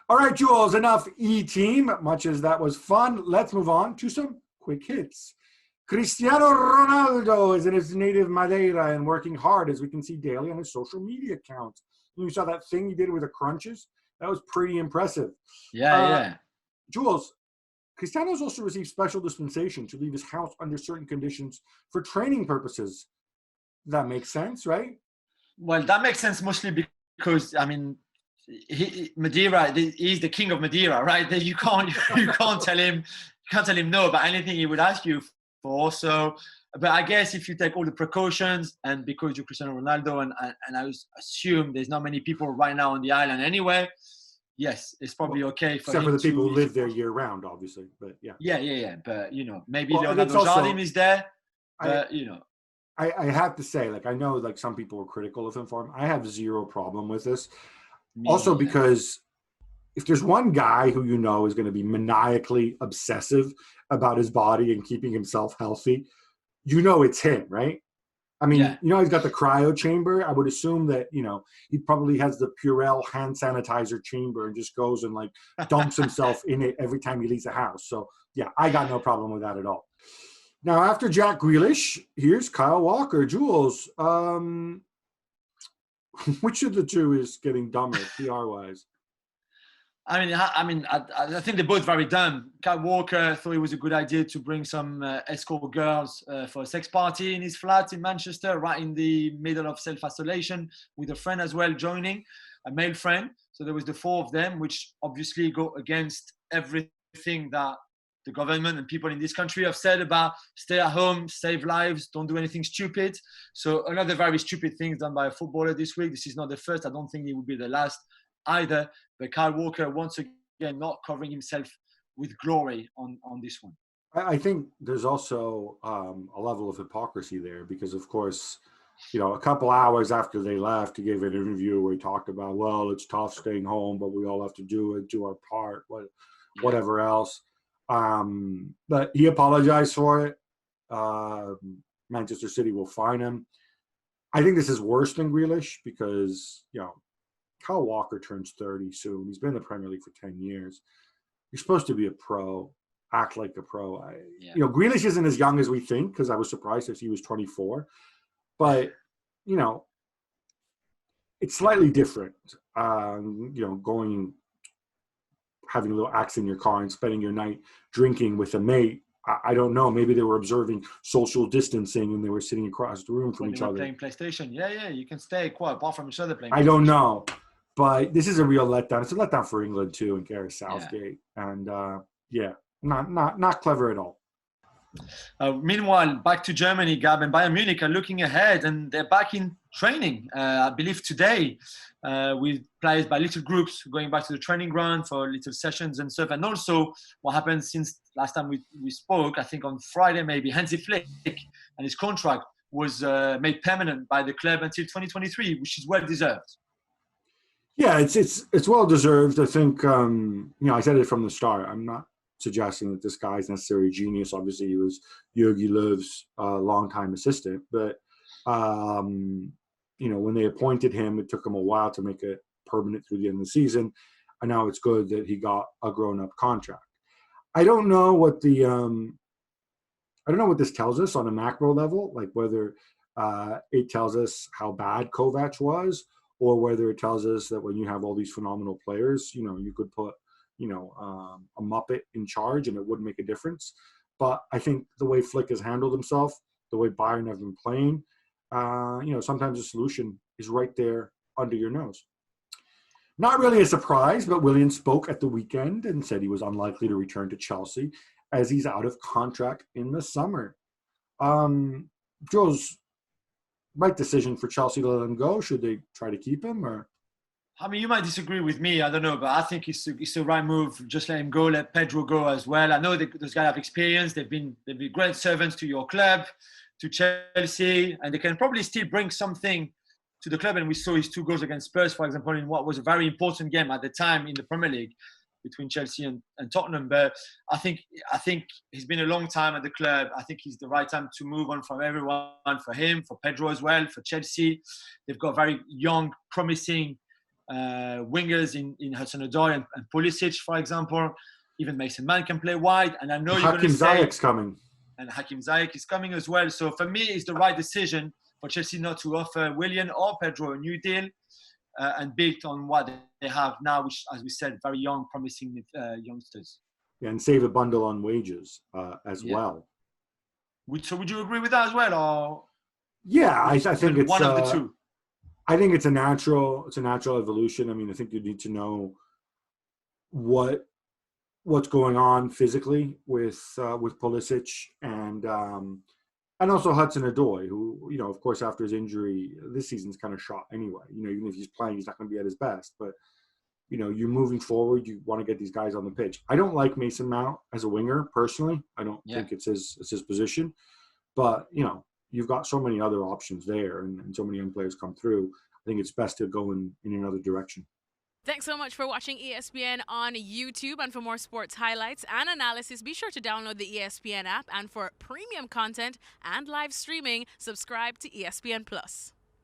All right, Jules, enough E-team. Much as that was fun, let's move on to some quick hits. Cristiano Ronaldo is in his native Madeira and working hard, as we can see daily on his social media accounts. You saw that thing he did with the crunches? That was pretty impressive. Yeah. Jules, Cristiano's also received special dispensation to leave his house under certain conditions for training purposes. That makes sense, right? Well, that makes sense mostly because, I mean, Madeira, he's the king of Madeira, right? You can't tell him no about anything he would ask you for. So, but I guess if you take all the precautions, and because you're Cristiano Ronaldo, and I assume there's not many people right now on the island anyway, yes, it's probably okay for except him for the people to who live there year round, obviously. But yeah. But maybe well, Leonardo Jardim is there. But I have to say, like, I know like some people are critical of him for him. I have zero problem with this. Also, because if there's one guy who is going to be maniacally obsessive about his body and keeping himself healthy, it's him, right? I mean, he's got the cryo chamber. I would assume that, he probably has the Purell hand sanitizer chamber and just goes and like dumps himself in it every time he leaves the house. So yeah, I got no problem with that at all. Now, after Jack Grealish, here's Kyle Walker. Jules, which of the two is getting dumber, PR-wise? I think they're both very dumb. Kyle Walker thought it was a good idea to bring some escort girls for a sex party in his flat in Manchester, right in the middle of self-isolation, with a friend as well joining, a male friend. So there was the four of them, which obviously go against everything that the government and people in this country have said about stay at home, save lives, don't do anything stupid. So another very stupid thing done by a footballer this week. This is not the first. I don't think it will be the last either. But Kyle Walker, once again, not covering himself with glory on this one. I think there's also a level of hypocrisy there because, of course, a couple hours after they left, he gave an interview where he talked about, well, it's tough staying home, but we all have to do our part, whatever else. But he apologized for it. Manchester City will fine him. I think this is worse than Grealish because, Kyle Walker turns 30 soon. He's been in the Premier League for 10 years. You're supposed to be a pro, act like a pro. Grealish isn't as young as we think because I was surprised if he was 24. But, it's slightly different, having a little axe in your car and spending your night drinking with a mate. I don't know. Maybe they were observing social distancing and they were sitting across the room from each other. Playing PlayStation. Yeah. You can stay quite apart from each other playing PlayStation. I don't know. But this is a real letdown. It's a letdown for England, too, and Gareth Southgate. Yeah. And, not clever at all. Meanwhile, back to Germany, Gab, and Bayern Munich are looking ahead, and they're back in training, I believe today, with players by little groups going back to the training ground for little sessions and stuff. And also what happened since last time we spoke, I think on Friday maybe, Hansi Flick and his contract was made permanent by the club until 2023, which is well deserved. Yeah, it's well deserved. I think, I said it from the start. I'm not suggesting that this guy's necessarily a genius. Obviously, he was Jogi Löw's longtime assistant. But, when they appointed him, it took him a while to make it permanent through the end of the season. And now it's good that he got a grown-up contract. I don't know what this tells us on a macro level, like whether it tells us how bad Kovac was, or whether it tells us that when you have all these phenomenal players, you could put, a Muppet in charge and it wouldn't make a difference. But I think the way Flick has handled himself, the way Bayern have been playing, sometimes the solution is right there under your nose. Not really a surprise, but Willian spoke at the weekend and said he was unlikely to return to Chelsea as he's out of contract in the summer. Joe's right decision for Chelsea to let him go. Should they try to keep him? Or I mean, you might disagree with me. I don't know, but I think it's the right move. Just let him go. Let Pedro go as well. I know those guys have experience. They've been great servants to your club, to Chelsea, and they can probably still bring something to the club. And we saw his 2 goals against Spurs, for example, in what was a very important game at the time in the Premier League between Chelsea and Tottenham. But I think he's been a long time at the club. I think it's the right time to move on from everyone, for him, for Pedro as well, for Chelsea. They've got very young, promising wingers in Hudson-Odoi and Pulisic, for example. Even Mason Mount can play wide. And I know you're going to say... Hakim Ziyech's coming. And Hakim Ziyech is coming as well. So for me, it's the right decision for Chelsea not to offer Willian or Pedro a new deal and build on what they have now, which, as we said, very young, promising youngsters. Yeah, and save a bundle on wages as well. So would you agree with that as well? Or yeah, I think it's one of the two. I think it's a natural evolution. I mean, I think you need to know what's going on physically with Pulisic and also Hudson-Odoi, who, you know, of course, after his injury, this season's kind of shot anyway. You know, even if he's playing, he's not going to be at his best. But, you know, you're moving forward. You want to get these guys on the pitch. I don't like Mason Mount as a winger, personally. I don't think it's his position. But, you know, you've got so many other options there and so many young players come through. I think it's best to go in another direction. Thanks so much for watching ESPN on YouTube. And for more sports highlights and analysis, be sure to download the ESPN app. And for premium content and live streaming, subscribe to ESPN Plus.